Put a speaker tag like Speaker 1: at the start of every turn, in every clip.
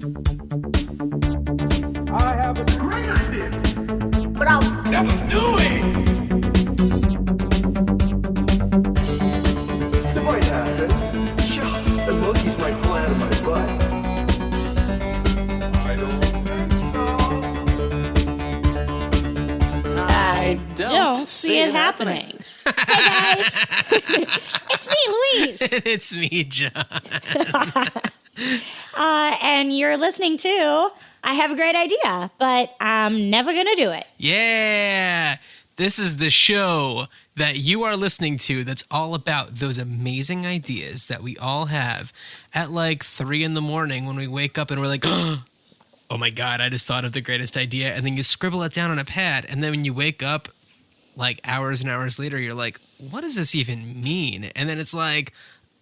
Speaker 1: I have a great idea,
Speaker 2: But I'll
Speaker 1: never do it. It might happen. Sure, the monkeys might fly out of my butt. I don't think so.
Speaker 3: I don't see it happening. Hey guys, it's me, Louise.
Speaker 4: It's me, John.
Speaker 3: And you're listening to I Have a Great Idea, but I'm never going to do it.
Speaker 4: Yeah. This is the show that you are listening to that's all about those amazing ideas that we all have at like 3 a.m. when we wake up and we're like, oh my God, I just thought of the greatest idea. And then you scribble it down on a pad. And then when you wake up like hours and hours later, you're like, what does this even mean? And then it's like,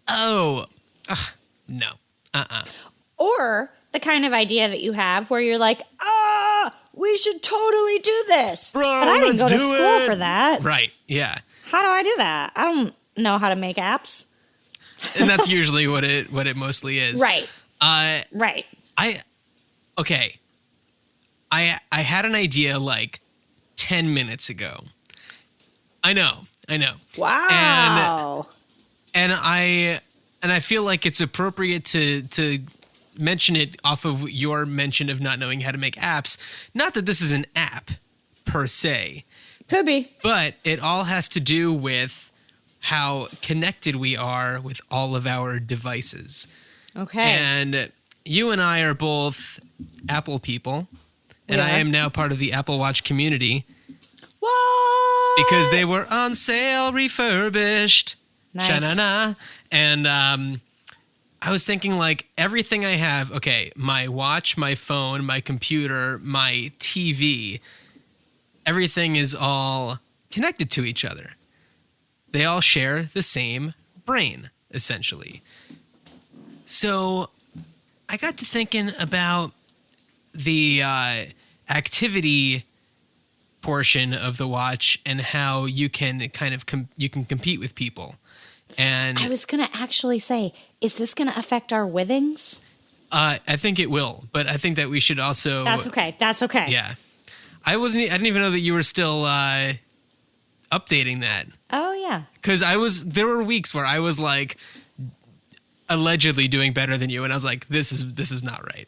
Speaker 4: no.
Speaker 3: Or the kind of idea that you have where you're like, we should totally do this.
Speaker 4: Bro,
Speaker 3: but I didn't
Speaker 4: let's
Speaker 3: go to
Speaker 4: do
Speaker 3: school
Speaker 4: it.
Speaker 3: for that.
Speaker 4: Right. Yeah.
Speaker 3: How do I do that? I don't know how to make apps.
Speaker 4: And that's usually what it mostly is.
Speaker 3: Right.
Speaker 4: Right. I had an idea like 10 minutes ago. I know.
Speaker 3: Wow.
Speaker 4: And I feel like it's appropriate to mention it off of your mention of not knowing how to make apps. Not that this is an app per se.
Speaker 3: Could be.
Speaker 4: But it all has to do with how connected we are with all of our devices.
Speaker 3: Okay.
Speaker 4: And you and I are both Apple people. And I am now part of the Apple Watch community.
Speaker 3: What?
Speaker 4: Because they were on sale, refurbished.
Speaker 3: Nice.
Speaker 4: Sha-na-na. And I was thinking like everything I have, okay, my watch, my phone, my computer, my TV, everything is all connected to each other. They all share the same brain, essentially. So I got to thinking about the activity portion of the watch and how you can kind of you can compete with people. And
Speaker 3: I was going to actually say, is this going to affect our withings?
Speaker 4: I think it will, but I think that we should also.
Speaker 3: That's okay.
Speaker 4: Yeah, I didn't even know that you were still updating that.
Speaker 3: Oh yeah.
Speaker 4: Because there were weeks where I was like allegedly doing better than you, and I was like, this is not right.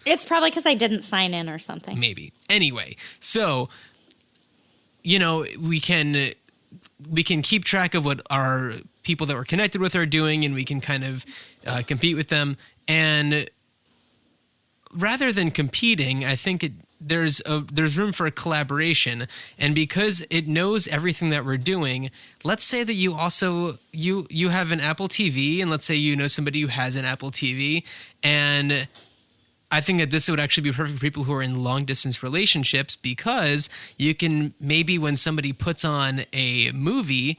Speaker 3: It's probably because I didn't sign in or something.
Speaker 4: Maybe. Anyway, so we can keep track of what our people that we're connected with are doing, and we can kind of compete with them. And rather than competing, I think there's room for a collaboration. And because it knows everything that we're doing, let's say that you also you have an Apple TV, and let's say you know somebody who has an Apple TV, and I think that this would actually be perfect for people who are in long distance relationships, because you can maybe when somebody puts on a movie,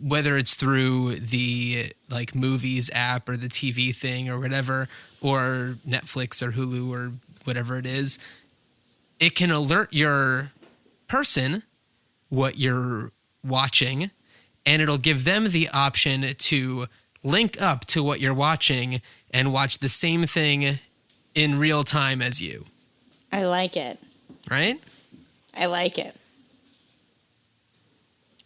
Speaker 4: whether it's through the like movies app or the TV thing or whatever, or Netflix or Hulu or whatever it is, it can alert your person what you're watching, and it'll give them the option to link up to what you're watching and watch the same thing in real time as you.
Speaker 3: I like it.
Speaker 4: Right?
Speaker 3: I like it.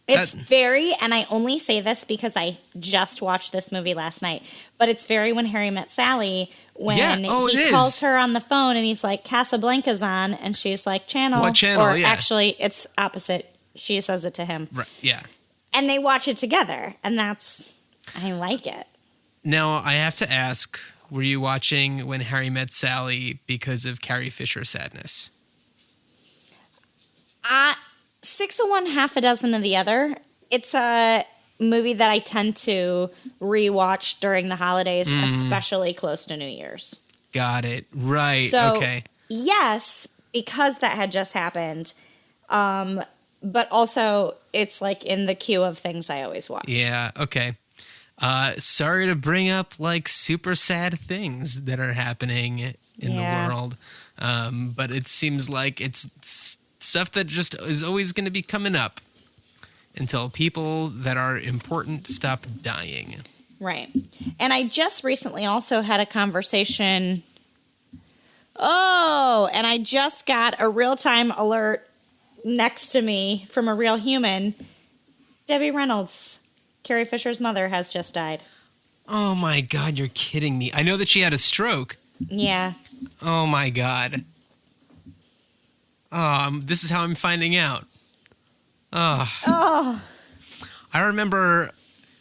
Speaker 3: It's very, and I only say this because I just watched this movie last night, but it's very When Harry Met Sally, when he calls her on the phone and he's like, Casablanca's on, and she's like, channel.
Speaker 4: What channel?
Speaker 3: Or
Speaker 4: yeah.
Speaker 3: actually, it's opposite. She says it to him.
Speaker 4: Right. Yeah.
Speaker 3: And they watch it together, and I like it.
Speaker 4: Now, I have to ask, were you watching When Harry Met Sally because of Carrie Fisher's sadness?
Speaker 3: 6 of one, half a dozen of the other. It's a movie that I tend to rewatch during the holidays, especially close to New Year's.
Speaker 4: Got it. Right.
Speaker 3: So,
Speaker 4: okay.
Speaker 3: Yes, because that had just happened. But also, it's like in the queue of things I always watch.
Speaker 4: Yeah. Okay. Sorry to bring up like super sad things that are happening in the world. But it seems like it's stuff that just is always going to be coming up until people that are important stop dying.
Speaker 3: Right. And I just recently also had a conversation Oh, and I just got a real-time alert next to me from a real human. Debbie Reynolds, Carrie Fisher's mother, has just died.
Speaker 4: Oh my God, you're kidding me. I know that she had a stroke.
Speaker 3: Yeah.
Speaker 4: Oh my God. This is how I'm finding out.
Speaker 3: Oh.
Speaker 4: I remember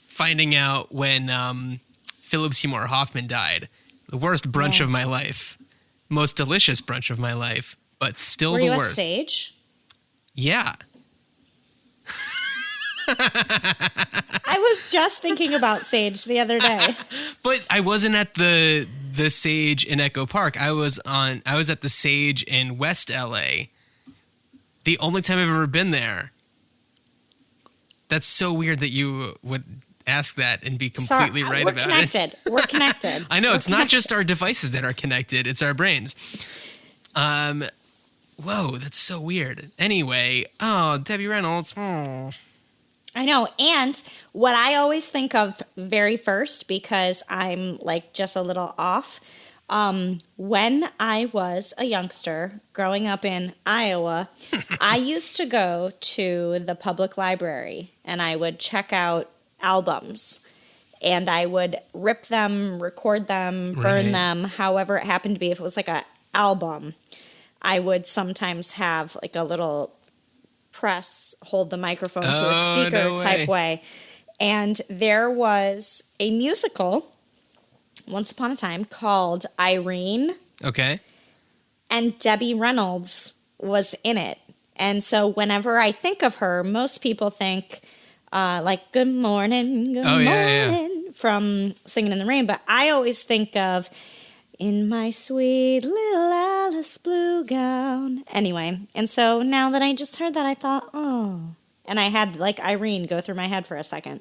Speaker 4: finding out when Philip Seymour Hoffman died. The worst brunch of my life. Most delicious brunch of my life, but still the worst.
Speaker 3: Were you at Sage?
Speaker 4: Yeah.
Speaker 3: I was just thinking about Sage the other day.
Speaker 4: But I wasn't at the Sage in Echo Park. I was at the Sage in West LA. The only time I've ever been there. That's so weird that you would ask that and be completely right about
Speaker 3: it. We're connected.
Speaker 4: I know, it's not just our devices that are connected, it's our brains. Whoa, that's so weird. Anyway, Debbie Reynolds. Oh.
Speaker 3: I know. And what I always think of very first, because I'm like just a little off, when I was a youngster growing up in Iowa, I used to go to the public library and I would check out albums and I would rip them, record them, burn them, however it happened to be. If it was like an album, I would sometimes have like a little press hold the microphone to a speaker type way. And there was a musical once upon a time called Irene.
Speaker 4: Okay.
Speaker 3: And Debbie Reynolds was in it. And so whenever I think of her, most people think like Good Morning, Good Morning from Singing in the Rain. But I always think of In My Sweet Little Alice Blue Gown. Anyway, and so now that I just heard that, I thought, oh. And I had like Irene go through my head for a second.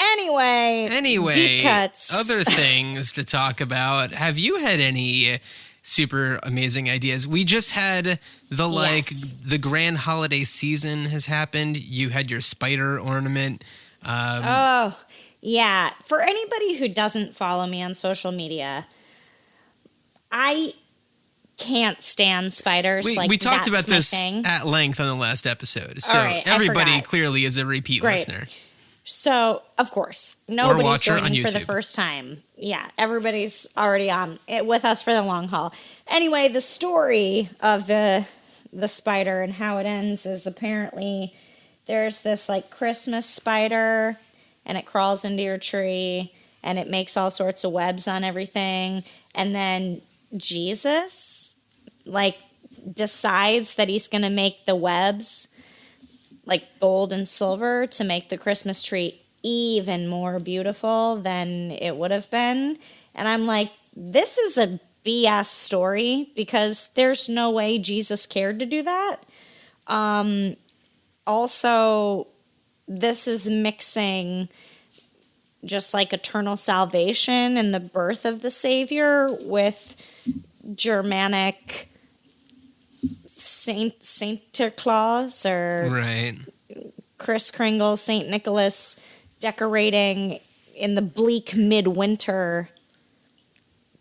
Speaker 3: Anyway, deep cuts.
Speaker 4: Other things to talk about. Have you had any super amazing ideas? We just had the grand holiday season has happened. You had your spider ornament.
Speaker 3: Yeah. For anybody who doesn't follow me on social media, I can't stand spiders.
Speaker 4: We talked about this at length on the last episode. So everybody clearly is a repeat listener.
Speaker 3: So, of course, nobody's joining for the first time. Yeah, everybody's already on it with us for the long haul. Anyway, the story of the spider and how it ends is apparently there's this like Christmas spider and it crawls into your tree and it makes all sorts of webs on everything. And then Jesus like decides that he's going to make the webs like gold and silver to make the Christmas tree even more beautiful than it would have been. And I'm like, this is a BS story because there's no way Jesus cared to do that. Also, this is mixing just like eternal salvation and the birth of the Savior with Germanic Santa Claus or Kris Kringle, St. Nicholas decorating in the bleak midwinter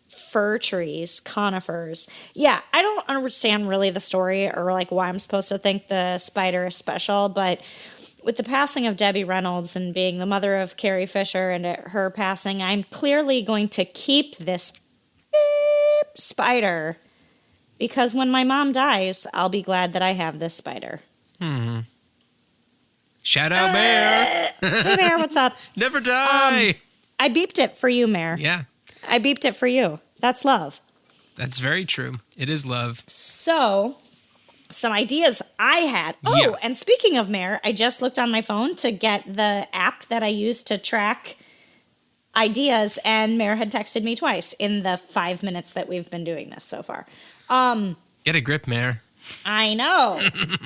Speaker 3: fir trees, conifers. Yeah, I don't understand really the story or like why I'm supposed to think the spider is special, but with the passing of Debbie Reynolds and being the mother of Carrie Fisher and her passing, I'm clearly going to keep this spider. Because when my mom dies, I'll be glad that I have this spider.
Speaker 4: Shout out, Mare.
Speaker 3: Hey, Mare, what's up?
Speaker 4: Never die.
Speaker 3: I beeped it for you, Mare.
Speaker 4: Yeah.
Speaker 3: I beeped it for you. That's love.
Speaker 4: That's very true. It is love.
Speaker 3: So, some ideas I had. Oh, and speaking of Mare, I just looked on my phone to get the app that I use to track ideas, and Mare had texted me twice in the 5 minutes that we've been doing this so far.
Speaker 4: Get a grip, Mare.
Speaker 3: I know.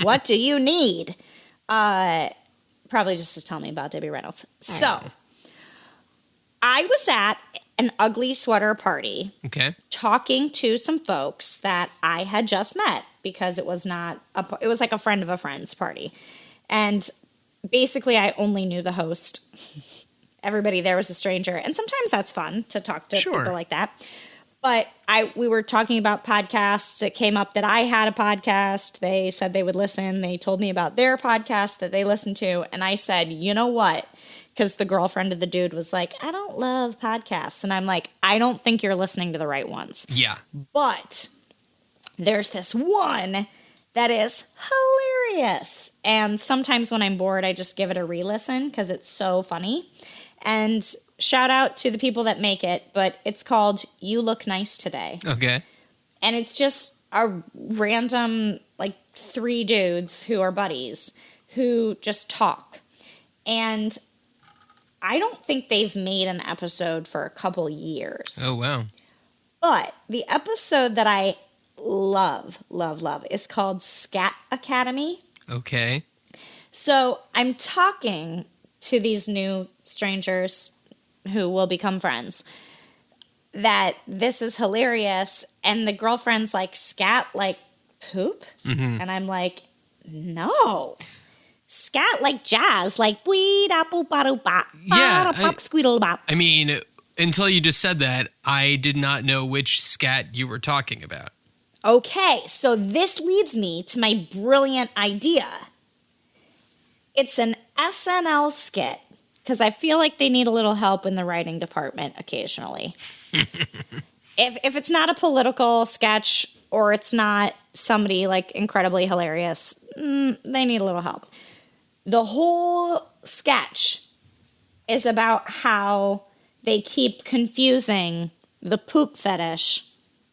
Speaker 3: What do you need? Probably just to tell me about Debbie Reynolds. So, I was at an ugly sweater party.
Speaker 4: Okay.
Speaker 3: Talking to some folks that I had just met because it was like a friend of a friend's party. And basically I only knew the host. Everybody there was a stranger. And sometimes that's fun to talk to people like that. But we were talking about podcasts. It came up that I had a podcast. They said they would listen. They told me about their podcast that they listened to. And I said, you know what? Because the girlfriend of the dude was like, I don't love podcasts. And I'm like, I don't think you're listening to the right ones.
Speaker 4: Yeah.
Speaker 3: But there's this one that is hilarious. And sometimes when I'm bored, I just give it a re-listen because it's so funny. And shout out to the people that make it, but it's called You Look Nice Today.
Speaker 4: Okay.
Speaker 3: And it's just a random, like, 3 dudes who are buddies who just talk. And I don't think they've made an episode for a couple years.
Speaker 4: Oh, wow.
Speaker 3: But the episode that I love is called Scat Academy.
Speaker 4: Okay.
Speaker 3: So I'm talking to these new strangers who will become friends that this is hilarious. And the girlfriend's like, scat like poop? Mm-hmm. And I'm like, no. Scat like jazz, like bleed apple bottle bop.
Speaker 4: Yeah.
Speaker 3: Pop squeedle bop.
Speaker 4: I mean, until you just said that, I did not know which scat you were talking about.
Speaker 3: Okay, so this leads me to my brilliant idea. It's an SNL skit, because I feel like they need a little help in the writing department occasionally. If it's not a political sketch or it's not somebody like incredibly hilarious, they need a little help. The whole sketch is about how they keep confusing the poop fetish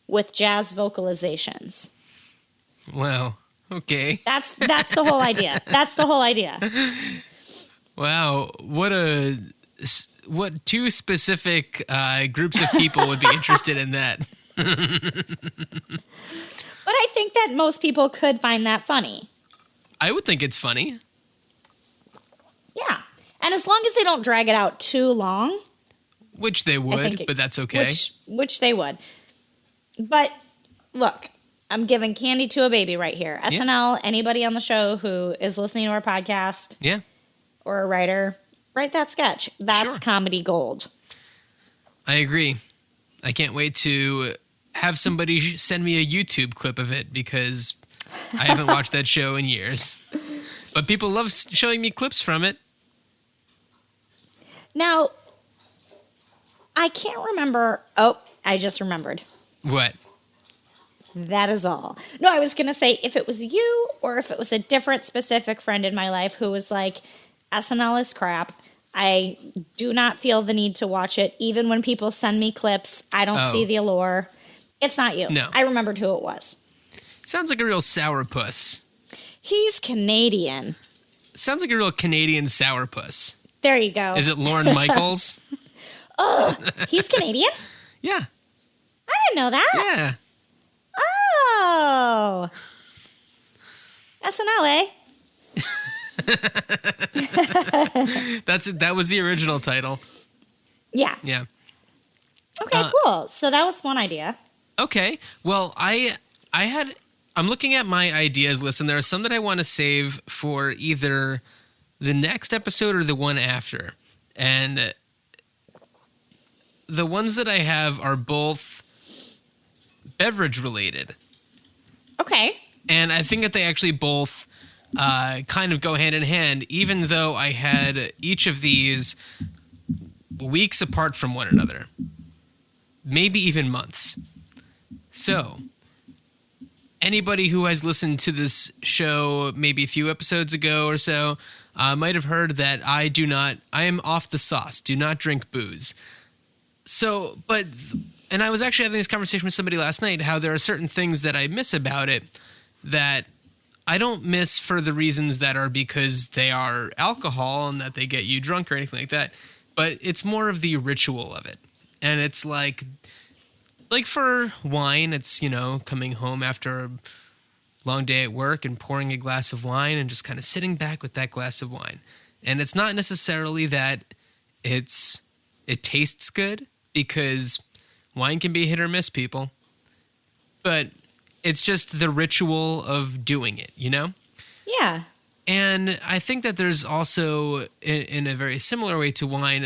Speaker 3: with jazz vocalizations.
Speaker 4: Wow. Okay.
Speaker 3: That's the whole idea. That's the whole idea.
Speaker 4: Wow. What 2 specific groups of people would be interested in that?
Speaker 3: But I think that most people could find that funny.
Speaker 4: I would think it's funny.
Speaker 3: Yeah. And as long as they don't drag it out too long.
Speaker 4: Which they would, but that's okay.
Speaker 3: Which they would. But look, I'm giving candy to a baby right here.
Speaker 4: Yeah.
Speaker 3: SNL, anybody on the show who is listening to our podcast.
Speaker 4: Yeah.
Speaker 3: Or a writer, write that sketch. That's comedy gold.
Speaker 4: I agree. I can't wait to have somebody send me a YouTube clip of it because I haven't watched that show in years. But people love showing me clips from it.
Speaker 3: Now, I can't remember. Oh, I just remembered.
Speaker 4: What?
Speaker 3: That is all. No, I was going to say if it was you or if it was a different specific friend in my life who was like, SNL is crap. I do not feel the need to watch it. Even when people send me clips, I don't see the allure. It's not you.
Speaker 4: No.
Speaker 3: I remembered who it was.
Speaker 4: Sounds like a real sourpuss.
Speaker 3: He's Canadian.
Speaker 4: Sounds like a real Canadian sourpuss.
Speaker 3: There you go.
Speaker 4: Is it Lorne Michaels?
Speaker 3: Oh, he's Canadian?
Speaker 4: Yeah.
Speaker 3: I didn't know that.
Speaker 4: Yeah.
Speaker 3: Oh. SNL, eh?
Speaker 4: That was the original title.
Speaker 3: Yeah.
Speaker 4: Yeah.
Speaker 3: Okay, cool. So that was one idea.
Speaker 4: Okay. Well, I'm looking at my ideas list, and there are some that I want to save for either the next episode or the one after. And the ones that I have are both beverage related.
Speaker 3: Okay.
Speaker 4: And I think that they actually both kind of go hand in hand, even though I had each of these weeks apart from one another. Maybe even months. So, anybody who has listened to this show maybe a few episodes ago or so might have heard that I am off the sauce, do not drink booze. So, and I was actually having this conversation with somebody last night, how there are certain things that I miss about it that I don't miss for the reasons that are because they are alcohol and that they get you drunk or anything like that. But it's more of the ritual of it. And it's like for wine, it's, coming home after a long day at work and pouring a glass of wine and just kind of sitting back with that glass of wine. And it's not necessarily that it tastes good, because wine can be hit or miss, people. But it's just the ritual of doing it,
Speaker 3: Yeah.
Speaker 4: And I think that there's also, in a very similar way to wine,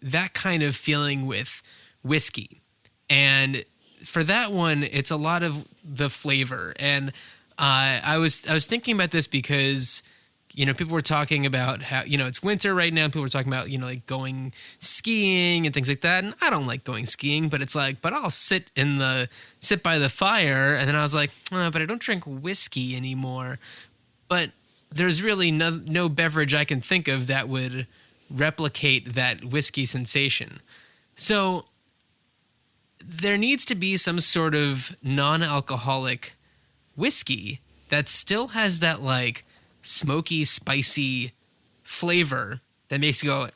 Speaker 4: that kind of feeling with whiskey. And for that one, it's a lot of the flavor. And I was thinking about this because, people were talking about how, it's winter right now. People were talking about, like going skiing and things like that. And I don't like going skiing, but it's like, but I'll sit by the fire. And then I was like, but I don't drink whiskey anymore. But there's really no beverage I can think of that would replicate that whiskey sensation. So there needs to be some sort of non-alcoholic whiskey that still has that like smoky, spicy flavor that makes you go,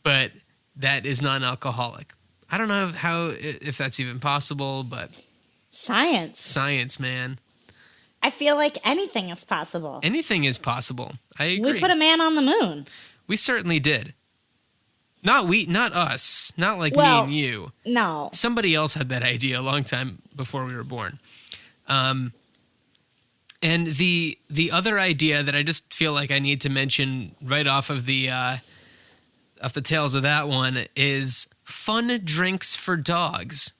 Speaker 4: but that is non-alcoholic. I don't know if that's even possible, but science, man.
Speaker 3: I feel like anything is possible.
Speaker 4: Anything is possible. I agree.
Speaker 3: We put a man on the moon.
Speaker 4: We certainly did. Not us. Not like me and you.
Speaker 3: No.
Speaker 4: Somebody else had that idea a long time before we were born. And the other idea that I just feel like I need to mention right off of the tails of that one is fun drinks for dogs.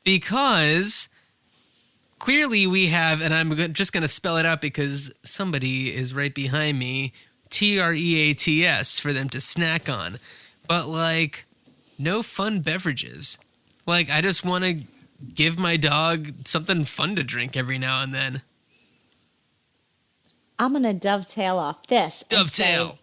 Speaker 4: Because clearly we have, and I'm just going to spell it out because somebody is right behind me, TREATS for them to snack on. But, like, no fun beverages. Like, I just want to give my dog something fun to drink every now and then.
Speaker 3: I'm going to dovetail off this.
Speaker 4: Dovetail.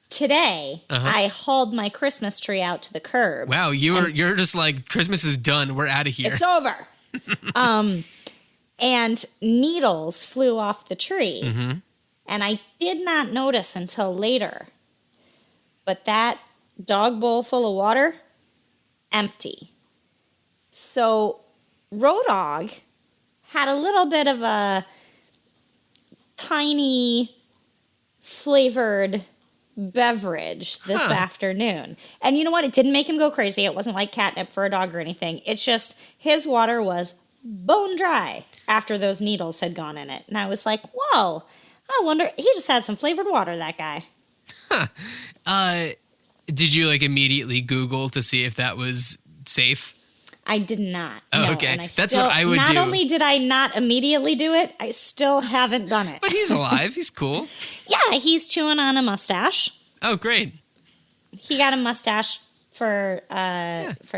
Speaker 3: Today, I hauled my Christmas tree out to the curb.
Speaker 4: Wow, you're just like, Christmas is done. We're out of here.
Speaker 3: It's over. And needles flew off the tree. Mm-hmm. And I did not notice until later. But that dog bowl full of water, empty. So Road Dog had a little bit of a tiny flavored beverage this afternoon. And you know what? It didn't make him go crazy. It wasn't like catnip for a dog or anything. It's just his water was bone dry after those needles had gone in it. And I was like, whoa, I wonder, he just had some flavored water, that guy.
Speaker 4: Did you like immediately Google to see if that was safe?
Speaker 3: I did not.
Speaker 4: Oh,
Speaker 3: no.
Speaker 4: okay.
Speaker 3: And
Speaker 4: That's what I would do.
Speaker 3: Not only did I not immediately do it, I still haven't done it.
Speaker 4: But he's alive. He's cool.
Speaker 3: Yeah, he's chewing on a mustache.
Speaker 4: Oh, great.
Speaker 3: He got a mustache for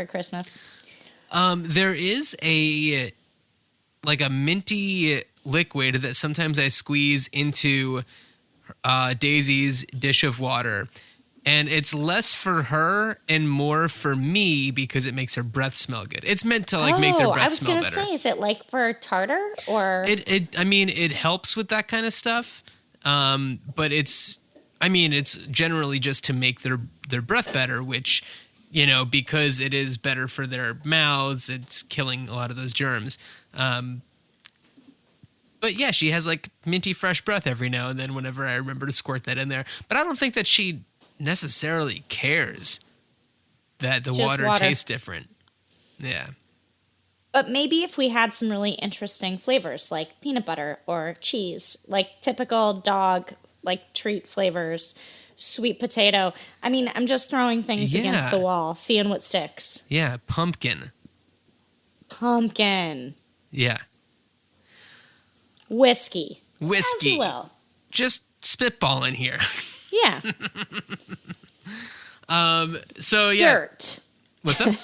Speaker 3: Christmas.
Speaker 4: There is a minty liquid that sometimes I squeeze into Daisy's dish of water. And it's less for her and more for me because it makes her breath smell good. It's meant to make their breath smell better. I was
Speaker 3: going to say, is it like for tartar or?
Speaker 4: It helps with that kind of stuff. But it's generally just to make their breath better, which, because it is better for their mouths, it's killing a lot of those germs. But yeah, she has like minty fresh breath every now and then whenever I remember to squirt that in there. But I don't think that she necessarily cares that the water tastes different. Yeah.
Speaker 3: But maybe if we had some really interesting flavors like peanut butter or cheese, like typical dog like treat flavors, sweet potato. I mean, I'm just throwing things against the wall, seeing what sticks.
Speaker 4: Yeah, pumpkin. Yeah.
Speaker 3: Whiskey.
Speaker 4: As you will. Just spitballing here.
Speaker 3: Yeah.
Speaker 4: So yeah.
Speaker 3: Dirt.
Speaker 4: What's up?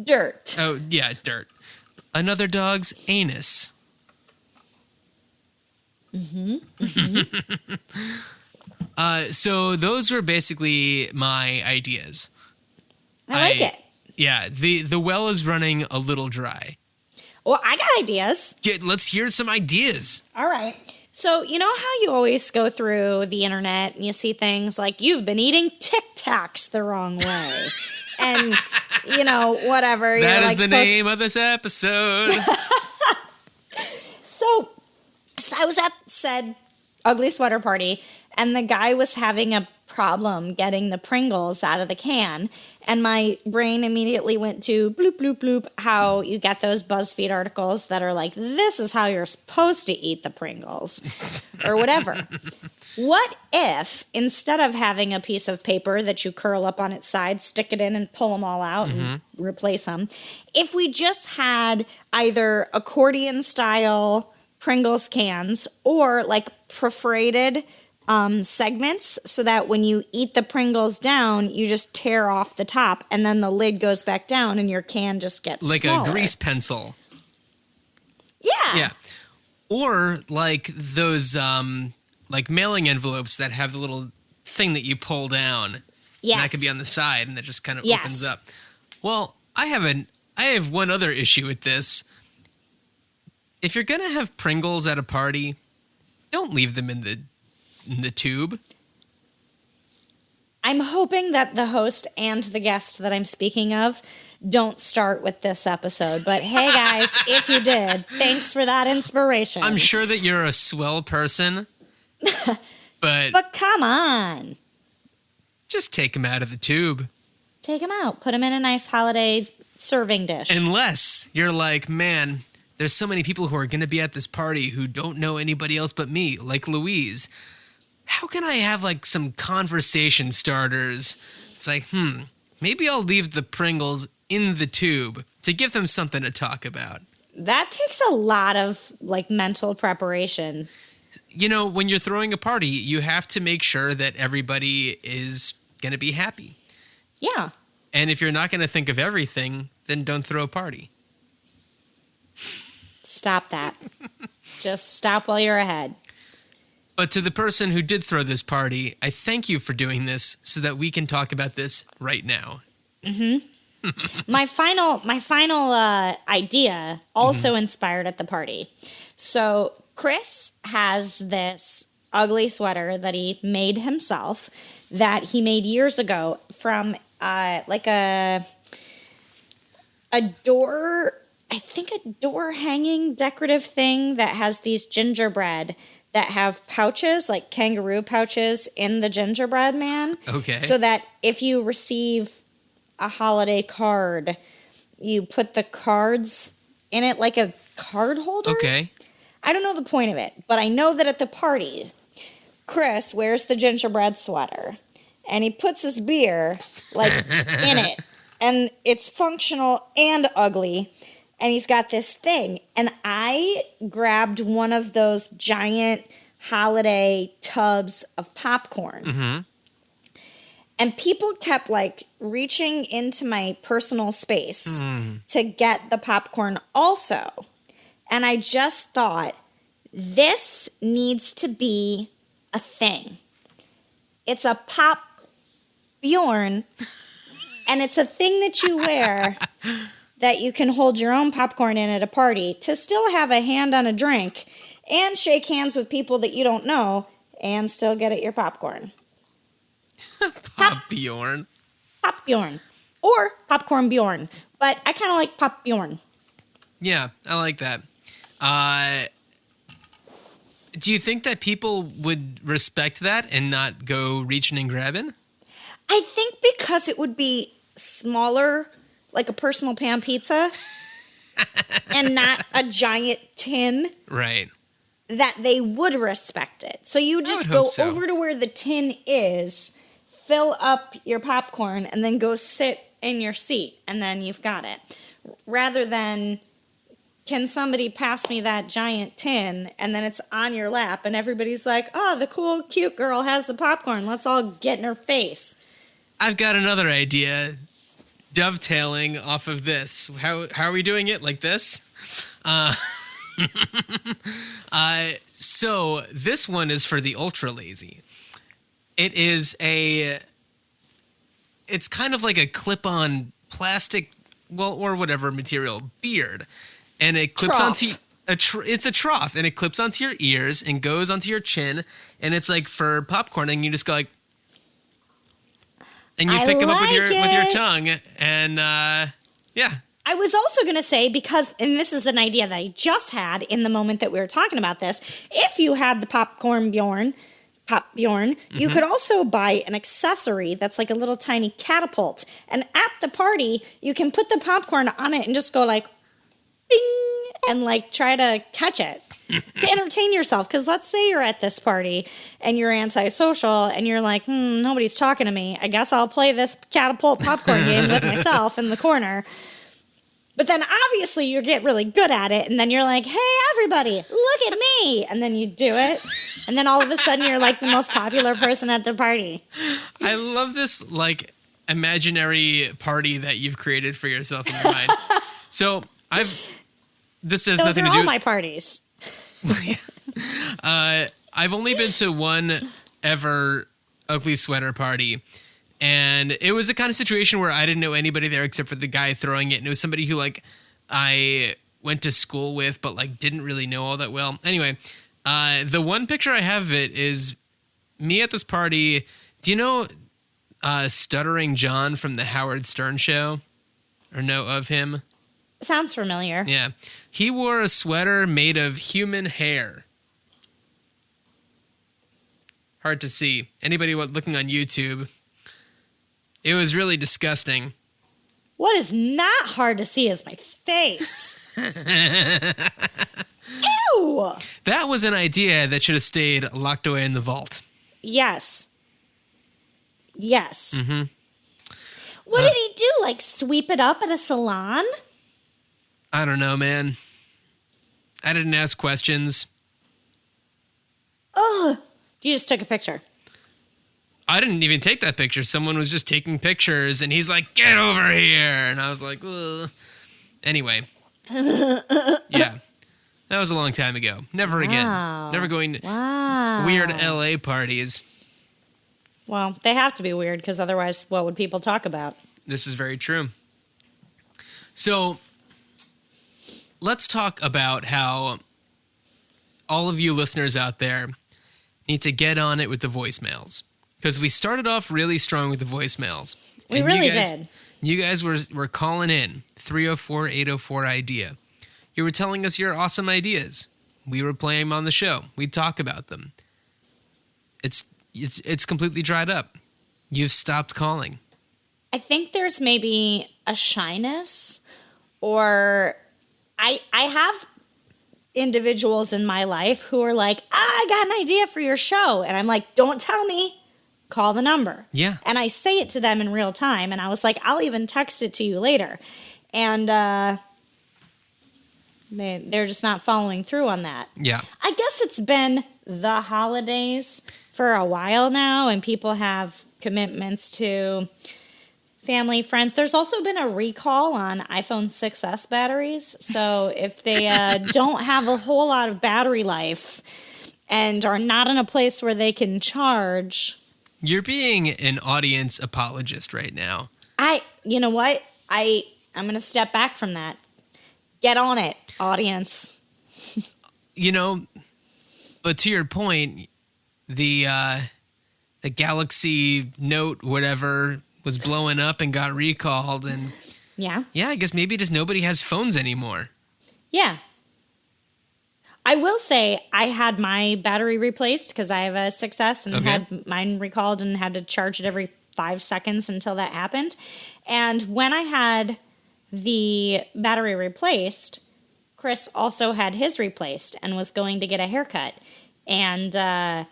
Speaker 3: Dirt.
Speaker 4: Oh yeah, dirt. Another dog's anus. So those were basically my ideas.
Speaker 3: I like it.
Speaker 4: Yeah, the well is running a little dry.
Speaker 3: Well, I got ideas.
Speaker 4: Let's hear some ideas.
Speaker 3: All right. So, you know how you always go through the internet and you see things like, you've been eating Tic-Tacs the wrong way. And, whatever.
Speaker 4: That is the name of this episode.
Speaker 3: So I was at said ugly sweater party, and the guy was having a problem getting the Pringles out of the can. And my brain immediately went to bloop, bloop, bloop, how you get those BuzzFeed articles that are like, this is how you're supposed to eat the Pringles or whatever. What if instead of having a piece of paper that you curl up on its side, stick it in and pull them all out and replace them, if we just had either accordion style Pringles cans or like perforated segments so that when you eat the Pringles down, you just tear off the top and then the lid goes back down and your can just gets
Speaker 4: like
Speaker 3: smaller.
Speaker 4: a grease pencil.
Speaker 3: Yeah.
Speaker 4: Yeah. Or like those like mailing envelopes that have the little thing that you pull down.
Speaker 3: Yes.
Speaker 4: And that could be on the side and it just kind of
Speaker 3: Yes.
Speaker 4: opens up. Well, I have one other issue with this. If you're going to have Pringles at a party, don't leave them in the tube.
Speaker 3: I'm hoping that the host and the guest that I'm speaking of don't start with this episode. But hey, guys, if you did, thanks for that inspiration.
Speaker 4: I'm sure that you're a swell person, but
Speaker 3: come on.
Speaker 4: just take them out of the tube.
Speaker 3: Take them out. Put them in a nice holiday serving dish.
Speaker 4: Unless you're like, man, there's so many people who are going to be at this party who don't know anybody else but me, like Louise. How can I have like some conversation starters? It's like, maybe I'll leave the Pringles in the tube to give them something to talk about.
Speaker 3: That takes a lot of like mental preparation.
Speaker 4: You know, when you're throwing a party, you have to make sure that everybody is going to be happy.
Speaker 3: Yeah.
Speaker 4: And if you're not going to think of everything, then don't throw a party.
Speaker 3: Stop that. Just stop while you're ahead.
Speaker 4: But to the person who did throw this party, I thank you for doing this so that we can talk about this right now.
Speaker 3: My final idea also inspired at the party. So Chris has this ugly sweater that he made himself that he made years ago from like a door, I think a door hanging decorative thing that has these gingerbread that have pouches, like kangaroo pouches in the gingerbread man.
Speaker 4: Okay.
Speaker 3: So that if you receive a holiday card, you put the cards in it like a card holder.
Speaker 4: Okay.
Speaker 3: I don't know the point of it, but I know that at the party, Chris wears the gingerbread sweater and he puts his beer like in it, and it's functional and ugly. And he's got this thing. And I grabbed one of those giant holiday tubs of popcorn. And people kept like reaching into my personal space to get the popcorn also. And I just thought, this needs to be a thing. It's a pop Bjorn. And it's a thing that you wear that you can hold your own popcorn in at a party to still have a hand on a drink and shake hands with people that you don't know and still get at your popcorn.
Speaker 4: Pop Bjorn.
Speaker 3: Pop Bjorn. Or Popcorn Bjorn. But I kind of like Pop Bjorn.
Speaker 4: Yeah, I like that. Do you think that people would respect that and not go reaching and grabbing?
Speaker 3: I think because it would be smaller, like a personal pan pizza, and not a giant tin.
Speaker 4: Right.
Speaker 3: That they would respect it. So you just
Speaker 4: would
Speaker 3: go
Speaker 4: hope so.
Speaker 3: over to where the tin is, fill up your popcorn, and then go sit in your seat, and then you've got it. Rather than, can somebody pass me that giant tin, and then it's on your lap, and everybody's like, oh, the cool, cute girl has the popcorn. Let's all get in her face.
Speaker 4: I've got another idea, dovetailing off of this. How are we doing it? Like this? So this one is for the ultra lazy. It's kind of like a clip-on plastic, well, or whatever material beard, and it clips onto it's a trough, and it clips onto your ears and goes onto your chin, and it's like for popcorn, and you just go like, and you pick them up with your tongue, and yeah.
Speaker 3: I was also going to say, because, and this is an idea that I just had in the moment that we were talking about this, if you had the popcorn Bjorn, popcorn, you could also buy an accessory that's like a little tiny catapult. And at the party, you can put the popcorn on it and just go like, bing, and like try to catch it to entertain yourself. Because let's say you're at this party and you're antisocial and you're like, nobody's talking to me. I guess I'll play this catapult popcorn game with myself in the corner. But then obviously you get really good at it, and then you're like, hey, everybody, look at me. And then you do it, and then all of a sudden you're like the most popular person at the party.
Speaker 4: I love this like imaginary party that you've created for yourself in your mind. So this has
Speaker 3: Those
Speaker 4: nothing
Speaker 3: are
Speaker 4: to do
Speaker 3: all my parties.
Speaker 4: I've only been to one ever ugly sweater party. And it was the kind of situation where I didn't know anybody there except for the guy throwing it. And it was somebody who like I went to school with, but like didn't really know all that well. Anyway, the one picture I have of it is me at this party. Do you know Stuttering John from the Howard Stern show? Or know of him?
Speaker 3: Sounds familiar.
Speaker 4: Yeah. He wore a sweater made of human hair. Hard to see. Anybody looking on YouTube... It was really disgusting.
Speaker 3: What is not hard to see is my face. Ew!
Speaker 4: That was an idea that should have stayed locked away in the vault.
Speaker 3: Yes.
Speaker 4: Mm-hmm.
Speaker 3: What did he do? Like sweep it up at a salon?
Speaker 4: I don't know, man. I didn't ask questions.
Speaker 3: Ugh. You just took a picture.
Speaker 4: I didn't even take that picture. Someone was just taking pictures, and he's like, get over here. And I was like, ugh. Anyway. Yeah. That was a long time ago. Never again. Never going to weird LA parties.
Speaker 3: Well, they have to be weird, because otherwise, what would people talk about?
Speaker 4: This is very true. So, let's talk about how all of you listeners out there need to get on it with the voicemails. Because we started off really strong with the voicemails.
Speaker 3: We really did.
Speaker 4: You guys were calling in 304-804-IDEA. You were telling us your awesome ideas. We were playing them on the show. We'd talk about them. It's completely dried up. You've stopped calling.
Speaker 3: I think there's maybe a shyness, or I have individuals in my life who are like, I got an idea for your show. And I'm like, don't tell me. Call the number.
Speaker 4: Yeah.
Speaker 3: And I say it to them in real time. And I was like, I'll even text it to you later. And they're just not following through on that.
Speaker 4: Yeah.
Speaker 3: I guess it's been the holidays for a while now, and people have commitments to family, friends. There's also been a recall on iPhone 6S batteries. So if they don't have a whole lot of battery life and are not in a place where they can charge...
Speaker 4: You're being an audience apologist right now.
Speaker 3: You know what? I'm going to step back from that. Get on it, audience.
Speaker 4: But to your point, the Galaxy Note, whatever, was blowing up and got recalled. And
Speaker 3: yeah,
Speaker 4: I guess maybe just nobody has phones anymore.
Speaker 3: Yeah. I will say I had my battery replaced because I have a 6S and had mine recalled and had to charge it every 5 seconds until that happened. And when I had the battery replaced, Chris also had his replaced and was going to get a haircut. And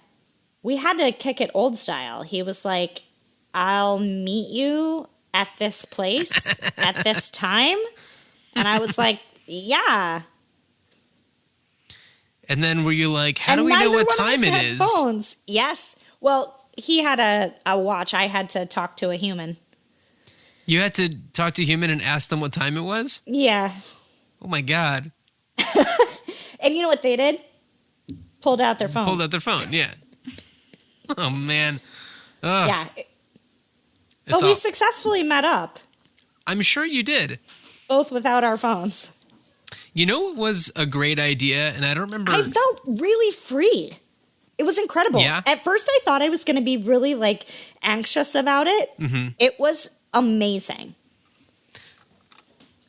Speaker 3: we had to kick it old style. He was like, I'll meet you at this place at this time. And I was like, yeah.
Speaker 4: And then were you like, how do we know what time it is?
Speaker 3: Phones. Yes. Well, he had a watch. I had to talk to a human.
Speaker 4: You had to talk to a human and ask them what time it was?
Speaker 3: Yeah.
Speaker 4: Oh, my God.
Speaker 3: And you know what they did? Pulled out their phone.
Speaker 4: Yeah. Oh, man. Ugh.
Speaker 3: Yeah. But we successfully met up.
Speaker 4: I'm sure you did.
Speaker 3: Both without our phones.
Speaker 4: You know what was a great idea? And I don't remember.
Speaker 3: I felt really free. It was incredible.
Speaker 4: Yeah.
Speaker 3: At first, I thought I was going to be really anxious about it. Mm-hmm. It was amazing.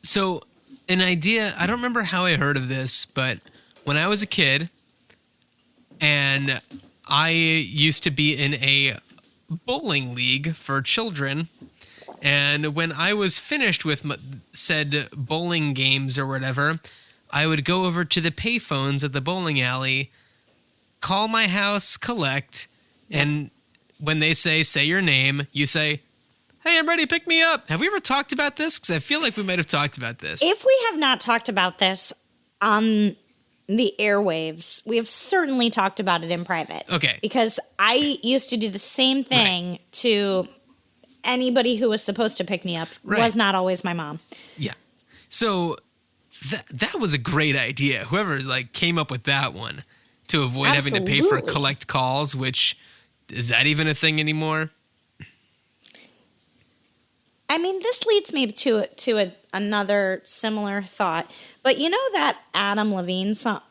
Speaker 4: So, an idea, I don't remember how I heard of this, but when I was a kid and I used to be in a bowling league for children. And when I was finished with said bowling games or whatever, I would go over to the payphones at the bowling alley, call my house, collect, and when they say your name, you say, hey, I'm ready, pick me up. Have we ever talked about this? Because I feel like we might have talked about this.
Speaker 3: If we have not talked about this on the airwaves, we have certainly talked about it in private.
Speaker 4: Okay.
Speaker 3: Because I used to do the same thing to anybody who was supposed to pick me up. Was not always my mom.
Speaker 4: Yeah. So that was a great idea. Whoever came up with that one to avoid having to pay for collect calls, which is that even a thing anymore?
Speaker 3: I mean, this leads me to another similar thought. But you know that Adam Levine song?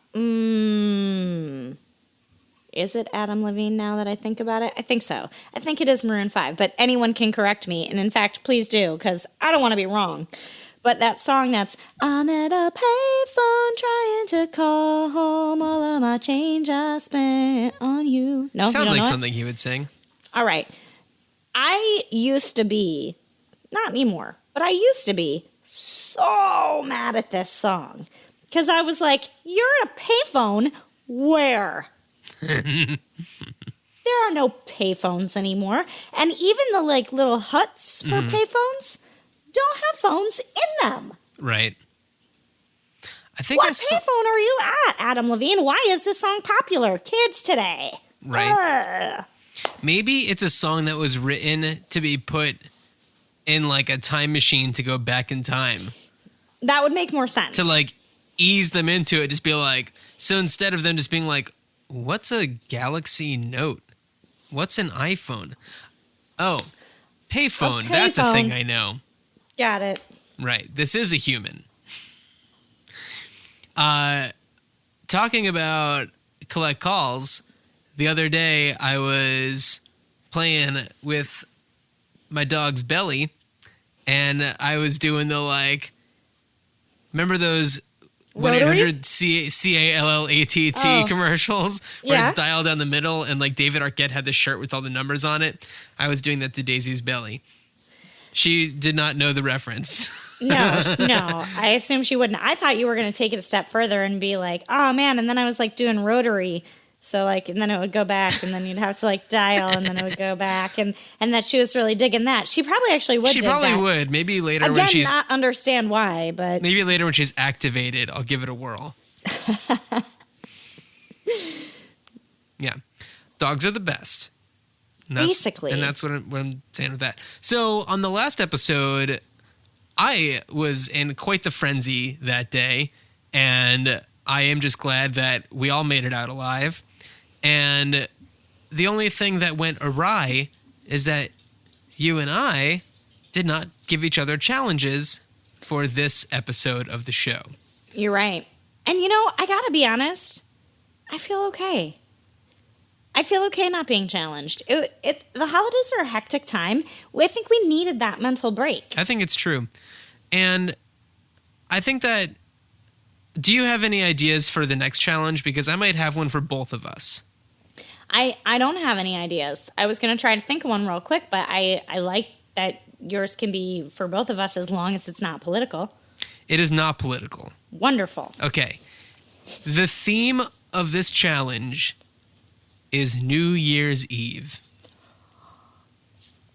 Speaker 3: Is it Adam Levine now that I think about it? I think so. I think it is Maroon 5. But anyone can correct me. And in fact, please do, because I don't want to be wrong. But that song that's, I'm at a payphone trying to call home all of my change I spent on you. No,
Speaker 4: sounds
Speaker 3: you don't
Speaker 4: like
Speaker 3: know
Speaker 4: something he would sing.
Speaker 3: All right. I used to be, not anymore, but I used to be so mad at this song. Because I was like, you're at a payphone? Where? There are no payphones anymore. And even the little huts for payphones don't have phones in them.
Speaker 4: Right. I think
Speaker 3: what payphone are you at, Adam Levine? Why is this song popular? Kids today.
Speaker 4: Right. Maybe it's a song that was written to be put in a time machine to go back in time.
Speaker 3: That would make more sense.
Speaker 4: To ease them into it, just be so instead of them just being what's a Galaxy Note? What's an iPhone? Oh, payphone. That's a thing I know.
Speaker 3: Got it.
Speaker 4: Right. This is a human. Talking about collect calls, the other day I was playing with my dog's Belly, and I was doing the remember those 1-800-CALLATT commercials where it's dialed down the middle and David Arquette had the shirt with all the numbers on it? I was doing that to Daisy's Belly. She did not know the reference.
Speaker 3: No. I assumed she wouldn't. I thought you were going to take it a step further and be oh man, and then I was doing rotary. So and then it would go back, and then you'd have to dial, and then it would go back, and that she was really digging that. She probably actually would.
Speaker 4: She probably would. Maybe later
Speaker 3: Again,
Speaker 4: when she's
Speaker 3: not understand why, but
Speaker 4: maybe later when she's activated, I'll give it a whirl. Yeah, dogs are the best.
Speaker 3: Basically,
Speaker 4: and that's what I'm saying with that. So on the last episode, I was in quite the frenzy that day, and I am just glad that we all made it out alive. And the only thing that went awry is that you and I did not give each other challenges for this episode of the show.
Speaker 3: You're right. And I gotta be honest, I feel okay. I feel okay not being challenged. The holidays are a hectic time. I think we needed that mental break.
Speaker 4: I think it's true. And I think that, do you have any ideas for the next challenge? Because I might have one for both of us.
Speaker 3: I don't have any ideas. I was going to try to think of one real quick, but I like that yours can be for both of us as long as it's not political.
Speaker 4: It is not political.
Speaker 3: Wonderful.
Speaker 4: Okay. The theme of this challenge is New Year's Eve.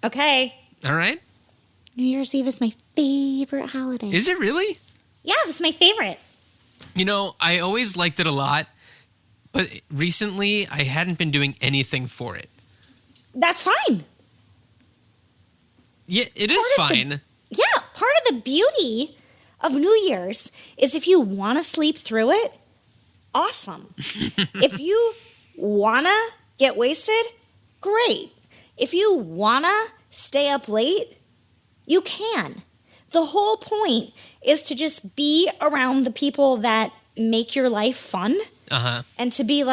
Speaker 3: Okay.
Speaker 4: All right.
Speaker 3: New Year's Eve is my favorite holiday.
Speaker 4: Is it really?
Speaker 3: Yeah, it's my favorite.
Speaker 4: I always liked it a lot, but recently I hadn't been doing anything for it.
Speaker 3: That's fine.
Speaker 4: Yeah, it is fine.
Speaker 3: Part of the beauty of New Year's is if you want to sleep through it, awesome. If you want to get wasted, great. If you want to stay up late, you can. The whole point is to just be around the people that make your life fun. And to be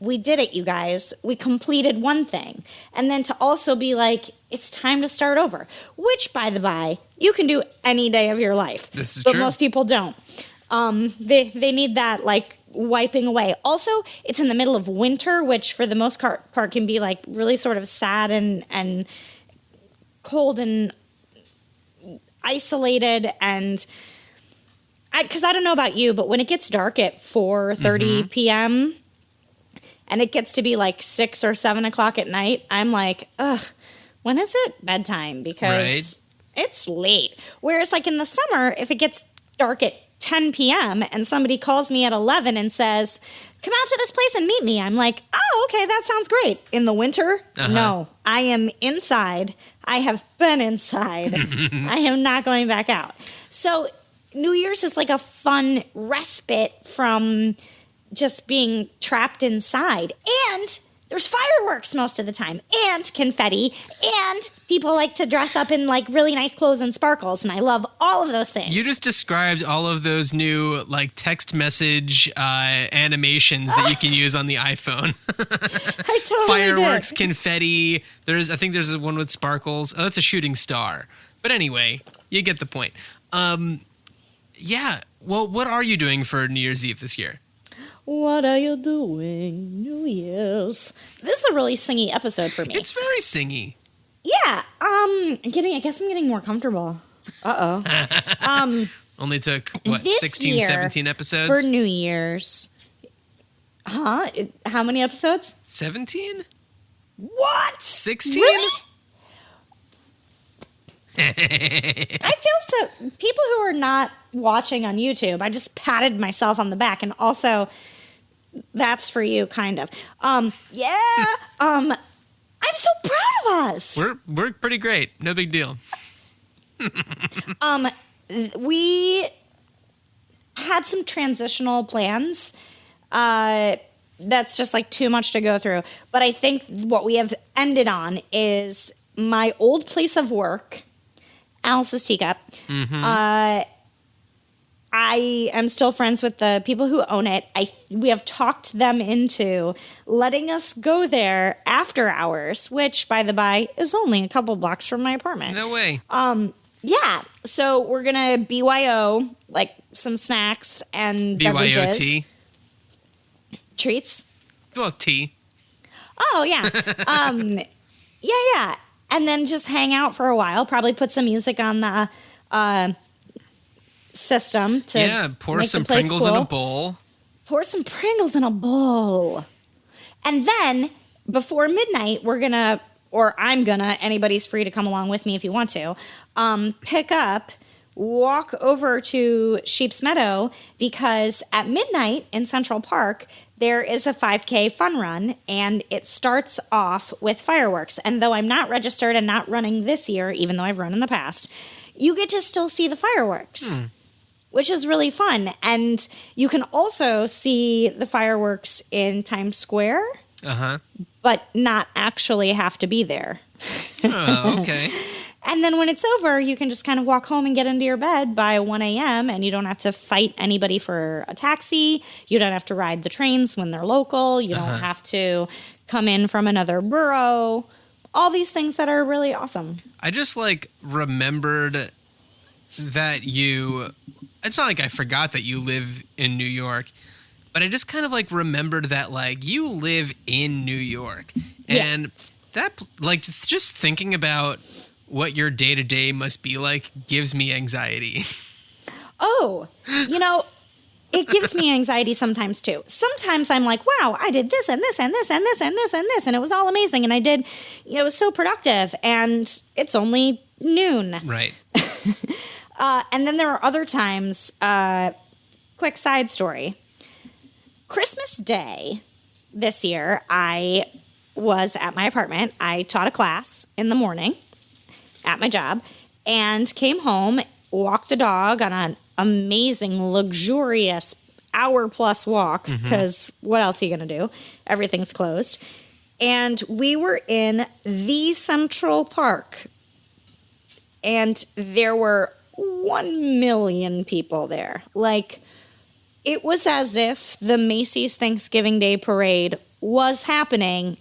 Speaker 3: we did it, you guys. We completed one thing. And then to also be it's time to start over. Which, by the by, you can do any day of your life.
Speaker 4: This is
Speaker 3: but
Speaker 4: true.
Speaker 3: Most people don't. They need that wiping away. Also, it's in the middle of winter, which for the most part can be like really sort of sad and cold and isolated. And because I don't know about you, but when it gets dark at 4:30 p.m. and it gets to be like 6 or 7 o'clock at night, I'm like, ugh, when is it bedtime? Because it's late. Whereas like in the summer, if it gets dark at 10 p.m. and somebody calls me at 11 and says, come out to this place and meet me, I'm like, oh, okay, that sounds great. In the winter, no, I am inside. I have been inside. I am not going back out. So New Year's is like a fun respite from just being trapped inside. And there's fireworks most of the time, and confetti, and people like to dress up in like really nice clothes and sparkles, and I love all of those things.
Speaker 4: You just described all of those new like text message animations that you can use on the iPhone.
Speaker 3: I totally
Speaker 4: Fireworks,
Speaker 3: did.
Speaker 4: confetti. I think there's one with sparkles. Oh, that's a shooting star. But anyway, you get the point. Yeah. Well, what are you doing for New Year's Eve this year?
Speaker 3: What are you doing, New Year's? This is a really singy episode for me.
Speaker 4: It's very singy.
Speaker 3: Yeah. I guess I'm getting more comfortable.
Speaker 4: Only took, what,
Speaker 3: This
Speaker 4: 16,
Speaker 3: year,
Speaker 4: 17 episodes?
Speaker 3: For New Year's. How many episodes?
Speaker 4: 17?
Speaker 3: What?
Speaker 4: 16?
Speaker 3: Really? I feel so. People who are not watching on YouTube, I just patted myself on the back, and also that's for you, kind of. I'm so proud of us.
Speaker 4: We're pretty great. No big deal.
Speaker 3: We had some transitional plans. That's just like too much to go through. But I think what we have ended on is my old place of work, Alice's Teacup. I am still friends with the people who own it. We have talked them into letting us go there after hours, which, by the by, is only a couple blocks from my apartment.
Speaker 4: No way.
Speaker 3: Yeah. So we're going to BYO, like some snacks and beverages.
Speaker 4: BYOT?
Speaker 3: Treats.
Speaker 4: Well, tea.
Speaker 3: Oh, yeah. Yeah. And then just hang out for a while. Probably put some music on the system to
Speaker 4: pour
Speaker 3: make
Speaker 4: some
Speaker 3: the place
Speaker 4: Pringles
Speaker 3: cool.
Speaker 4: in a bowl.
Speaker 3: Pour some Pringles in a bowl. And then before midnight, I'm gonna, anybody's free to come along with me if you want to, pick up, walk over to Sheep's Meadow, because at midnight in Central Park, there is a 5K fun run, and it starts off with fireworks. And though I'm not registered and not running this year, even though I've run in the past, you get to still see the fireworks. Which is really fun. And you can also see the fireworks in Times Square, but not actually have to be there.
Speaker 4: Oh, okay.
Speaker 3: And then when it's over, you can just kind of walk home and get into your bed by 1 a.m. and you don't have to fight anybody for a taxi. You don't have to ride the trains when they're local. You don't have to come in from another borough. All these things that are really awesome.
Speaker 4: I just remembered that it's not like I forgot that you live in New York, but I just kind of remembered that you live in New York. And that just thinking about what your day-to-day must be like gives me anxiety.
Speaker 3: Oh, it gives me anxiety sometimes too. Sometimes I'm like, wow, I did this and this and this and this and this and this, and it was all amazing. And I did, it was so productive, and it's only noon.
Speaker 4: Right.
Speaker 3: And then there are other times, quick side story. Christmas Day this year, I was at my apartment. I taught a class in the morning at my job and came home, walked the dog on an amazing, luxurious hour-plus walk, because what else are you going to do? Everything's closed. And we were in the Central Park, and there were 1 million people there. It was as if the Macy's Thanksgiving Day Parade was happening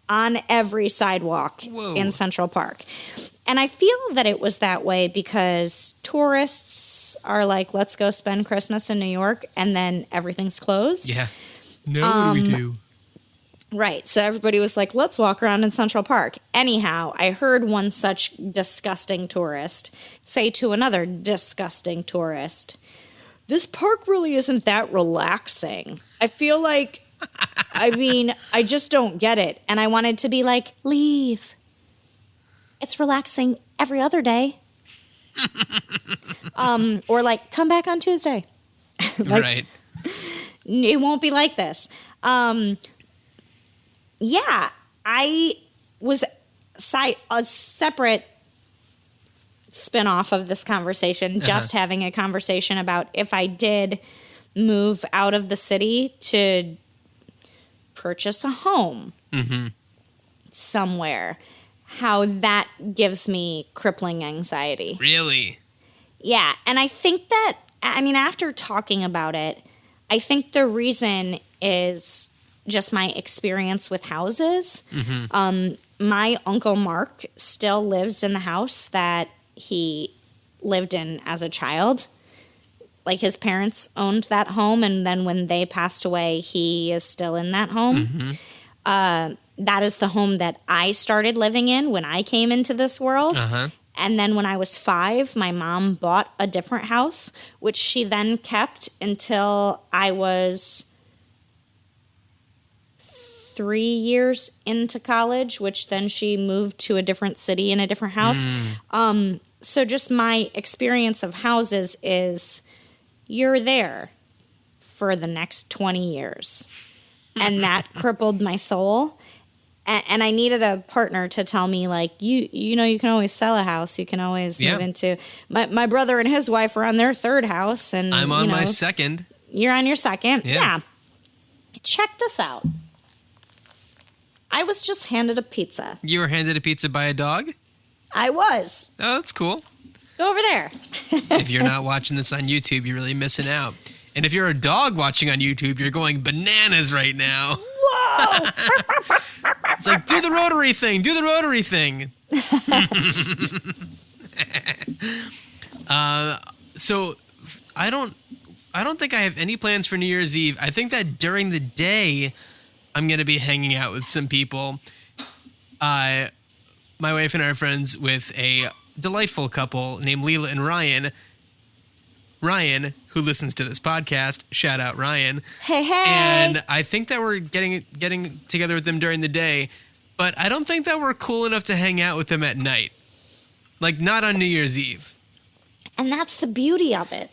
Speaker 3: on every sidewalk in Central Park. And I feel that it was that way because tourists are like, let's go spend Christmas in New York, and then everything's closed.
Speaker 4: Yeah. No, what do we do?
Speaker 3: Right. So everybody was like, let's walk around in Central Park. Anyhow, I heard one such disgusting tourist say to another disgusting tourist, this park really isn't that relaxing. I feel like, I just don't get it. And I wanted to be like, leave. It's relaxing every other day. Or like, come back on Tuesday. Like,
Speaker 4: right.
Speaker 3: It won't be like this. Yeah, I was a separate spinoff of this conversation, just having a conversation about if I did move out of the city to purchase a home somewhere, how that gives me crippling anxiety.
Speaker 4: Really?
Speaker 3: Yeah, and I think that, after talking about it, I think the reason is just my experience with houses. My Uncle Mark still lives in the house that he lived in as a child. Like, his parents owned that home, and then when they passed away, he is still in that home. That is the home that I started living in when I came into this world. And then when I was 5, my mom bought a different house, which she then kept until I was 3 years into college, which then she moved to a different city in a different house. So just my experience of houses is you're there for the next 20 years. And that crippled my soul. And I needed a partner to tell me, like, you know, you can always sell a house. You can always move into... My brother and his wife are on their 3rd house. And
Speaker 4: I'm on my 2nd.
Speaker 3: You're on your 2nd?
Speaker 4: Yeah.
Speaker 3: Check this out. I was just handed a pizza.
Speaker 4: You were handed a pizza by a dog?
Speaker 3: I was.
Speaker 4: Oh, that's cool.
Speaker 3: Go over there.
Speaker 4: If you're not watching this on YouTube, you're really missing out. And if you're a dog watching on YouTube, you're going bananas right now.
Speaker 3: Whoa!
Speaker 4: It's like, do the rotary thing. Do the rotary thing. So I don't think I have any plans for New Year's Eve. I think that during the day, I'm going to be hanging out with some people. My wife and I are friends with a delightful couple named Leela and Ryan. Ryan, who listens to this podcast, shout out Ryan.
Speaker 3: Hey.
Speaker 4: And I think that we're getting together with them during the day, but I don't think that we're cool enough to hang out with them at night. Like, not on New Year's Eve.
Speaker 3: And that's the beauty of it.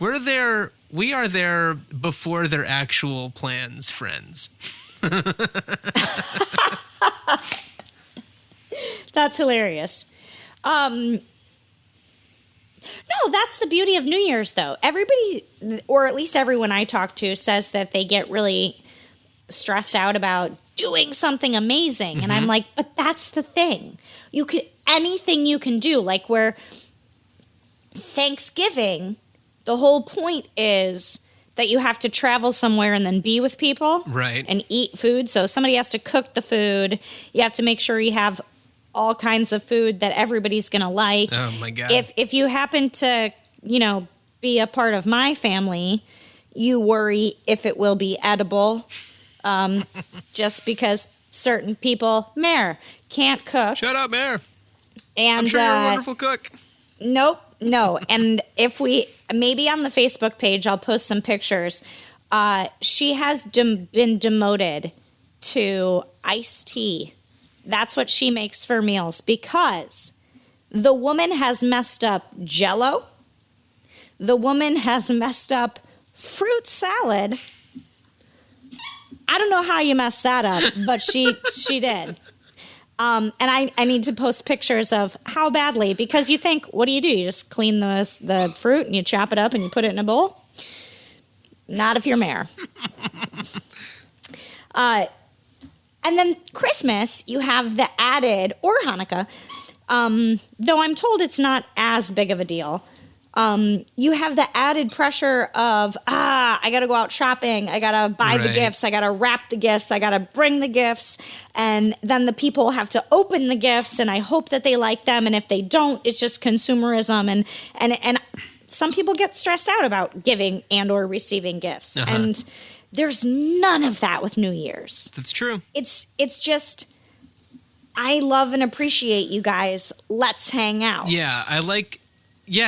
Speaker 4: We are there before their actual plans, friends.
Speaker 3: That's hilarious. No, that's the beauty of New Year's, though. Everybody, or at least everyone I talk to, says that they get really stressed out about doing something amazing. And I'm like, but that's the thing. Anything you can do, like where Thanksgiving, the whole point is that you have to travel somewhere and then be with people.
Speaker 4: Right. And
Speaker 3: eat food. So somebody has to cook the food. You have to make sure you have all kinds of food that everybody's going to like.
Speaker 4: Oh, my God.
Speaker 3: If you happen to, be a part of my family, you worry if it will be edible. Just because certain people, Mare, can't cook.
Speaker 4: Shut up, Mare.
Speaker 3: And,
Speaker 4: I'm sure you're a wonderful cook.
Speaker 3: Nope, no. And if maybe on the Facebook page, I'll post some pictures. She has been demoted to iced tea. That's what she makes for meals because the woman has messed up Jell-O. The woman has messed up fruit salad. I don't know how you messed that up, but she did. And I need to post pictures of how badly, because you think, what do? You just clean the fruit and you chop it up and you put it in a bowl? Not if you're Mare. And then Christmas, you have the added, or Hanukkah, though I'm told it's not as big of a deal, you have the added pressure of, I got to go out shopping. I got to buy the gifts. I got to wrap the gifts. I got to bring the gifts. And then the people have to open the gifts, and I hope that they like them. And if they don't, it's just consumerism. And some people get stressed out about giving and or receiving gifts. And there's none of that with New Year's.
Speaker 4: That's true.
Speaker 3: It's just, I love and appreciate you guys. Let's hang out.
Speaker 4: Yeah,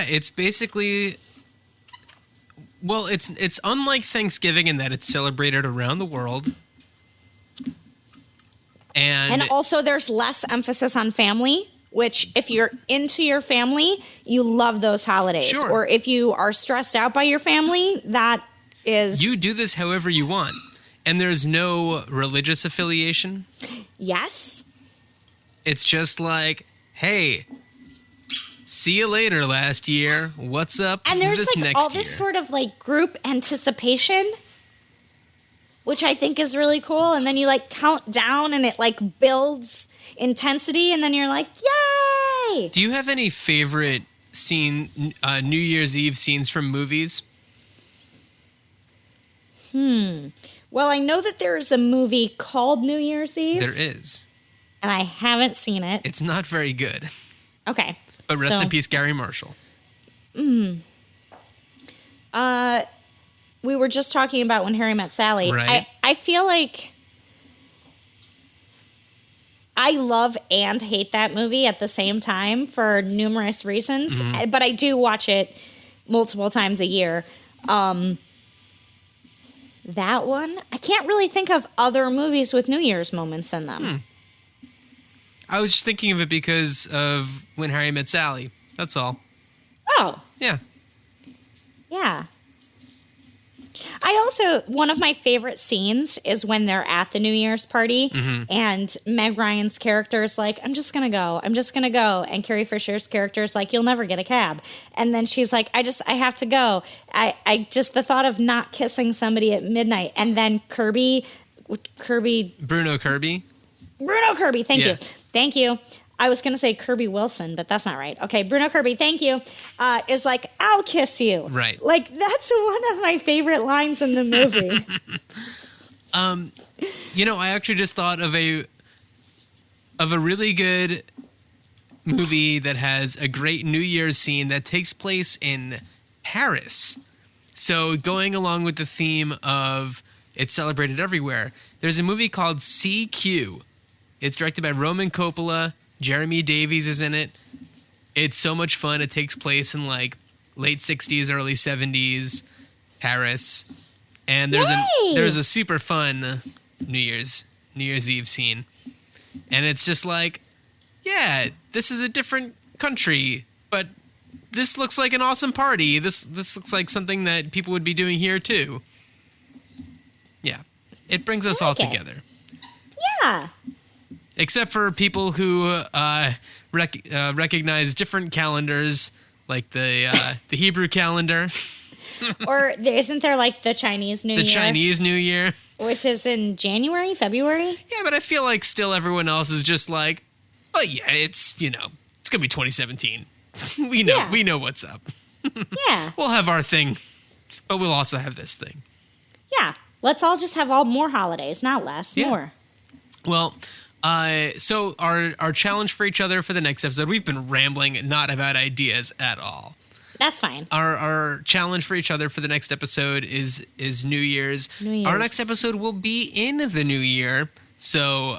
Speaker 4: it's basically, well, it's unlike Thanksgiving in that it's celebrated around the world. And
Speaker 3: also there's less emphasis on family, which if you're into your family, you love those holidays.
Speaker 4: Sure.
Speaker 3: Or if you are stressed out by your family, that is...
Speaker 4: You do this however you want. And there's no religious affiliation.
Speaker 3: Yes.
Speaker 4: It's just like, hey, see you later last year. What's up
Speaker 3: and there's
Speaker 4: this
Speaker 3: like
Speaker 4: next
Speaker 3: all this
Speaker 4: year?
Speaker 3: sort of like group anticipation, which I think is really cool. And then you like count down and it like builds intensity. And then you're like, yay!
Speaker 4: Do you have any favorite New Year's Eve scenes from movies?
Speaker 3: Well, I know that there is a movie called New Year's Eve.
Speaker 4: There is.
Speaker 3: And I haven't seen it.
Speaker 4: It's not very good.
Speaker 3: Okay.
Speaker 4: But rest in peace, Gary Marshall.
Speaker 3: We were just talking about When Harry Met Sally.
Speaker 4: Right.
Speaker 3: I feel like I love and hate that movie at the same time for numerous reasons. But I do watch it multiple times a year. That one, I can't really think of other movies with New Year's moments in them.
Speaker 4: I was just thinking of it because of When Harry Met Sally. That's all.
Speaker 3: Oh.
Speaker 4: Yeah.
Speaker 3: Yeah. I also, one of my favorite scenes is when they're at the New Year's party and Meg Ryan's character is like, I'm just going to go. And Carrie Fisher's character is like, you'll never get a cab. And then she's like, I have to go. I just, the thought of not kissing somebody at midnight. And then Bruno Kirby. Thank you. I was going to say Kirby Wilson, but that's not right. Okay, Bruno Kirby, thank you, is like, I'll kiss you.
Speaker 4: Right.
Speaker 3: Like, that's one of my favorite lines in the movie.
Speaker 4: I actually just thought of a really good movie that has a great New Year's scene that takes place in Paris. So going along with the theme of it's celebrated everywhere, there's a movie called CQ. It's directed by Roman Coppola. Jeremy Davies is in it. It's so much fun. It takes place in like late 60s, early 70s Paris. And there's a super fun New Year's Eve scene. And it's just like, yeah, this is a different country, but this looks like an awesome party. This looks like something that people would be doing here too. Yeah. It brings us all together.
Speaker 3: Yeah.
Speaker 4: Except for people who recognize different calendars, like the Hebrew calendar.
Speaker 3: Or isn't there like the Chinese New Year?
Speaker 4: The Chinese New Year.
Speaker 3: Which is in January, February?
Speaker 4: Yeah, but I feel like still everyone else is just like, oh yeah, it's going to be 2017. We know what's up.
Speaker 3: Yeah.
Speaker 4: We'll have our thing, but we'll also have this thing.
Speaker 3: Yeah. Let's all just have more holidays, not less, more.
Speaker 4: Well, so our challenge for each other for the next episode, we've been rambling not about ideas at all.
Speaker 3: That's fine.
Speaker 4: Our challenge for each other for the next episode is New Year's. Our next episode will be in the new year. So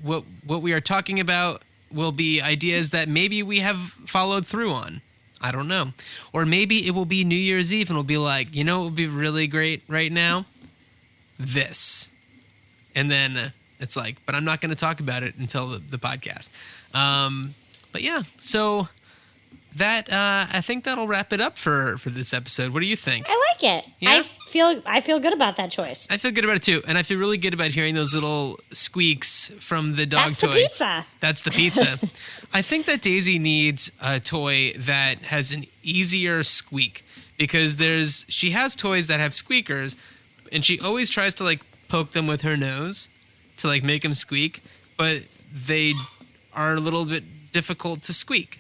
Speaker 4: what we are talking about will be ideas that maybe we have followed through on. I don't know. Or maybe it will be New Year's Eve and we'll be like, it would be really great right now? This. And then it's like, but I'm not going to talk about it until the podcast. But yeah, so that I think that'll wrap it up for this episode. What do you think?
Speaker 3: I like it.
Speaker 4: Yeah?
Speaker 3: I feel good about that choice.
Speaker 4: I feel good about it too. And I feel really good about hearing those little squeaks from the dog toy.
Speaker 3: That's the pizza.
Speaker 4: That's the pizza. I think that Daisy needs a toy that has an easier squeak because she has toys that have squeakers and she always tries to like poke them with her nose to like make them squeak, but they are a little bit difficult to squeak.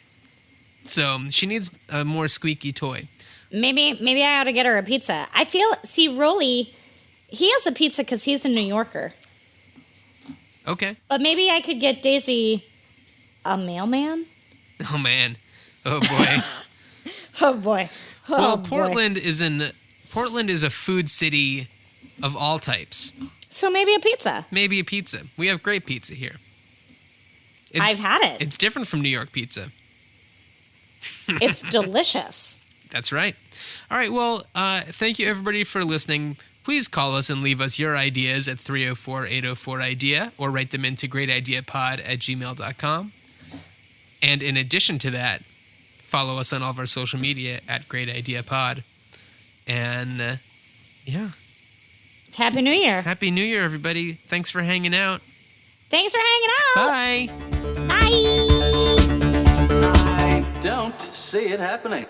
Speaker 4: So she needs a more squeaky toy.
Speaker 3: Maybe I ought to get her a pizza. Rolly, he has a pizza because he's a New Yorker.
Speaker 4: Okay.
Speaker 3: But maybe I could get Daisy a mailman.
Speaker 4: Oh man. Oh boy.
Speaker 3: Oh boy. Oh,
Speaker 4: well,
Speaker 3: boy.
Speaker 4: Portland is a food city of all types.
Speaker 3: So maybe a pizza.
Speaker 4: Maybe a pizza. We have great pizza here.
Speaker 3: I've had it.
Speaker 4: It's different from New York pizza.
Speaker 3: It's delicious.
Speaker 4: That's right. All right. Well, thank you everybody for listening. Please call us and leave us your ideas at 304-804-IDEA or write them into GreatIdeaPod@gmail.com. And in addition to that, follow us on all of our social media at GreatIdeaPod. And yeah.
Speaker 3: Happy New Year.
Speaker 4: Happy New Year, everybody. Thanks for hanging out.
Speaker 3: Thanks for hanging out.
Speaker 4: Bye.
Speaker 3: Bye.
Speaker 1: I don't see it happening.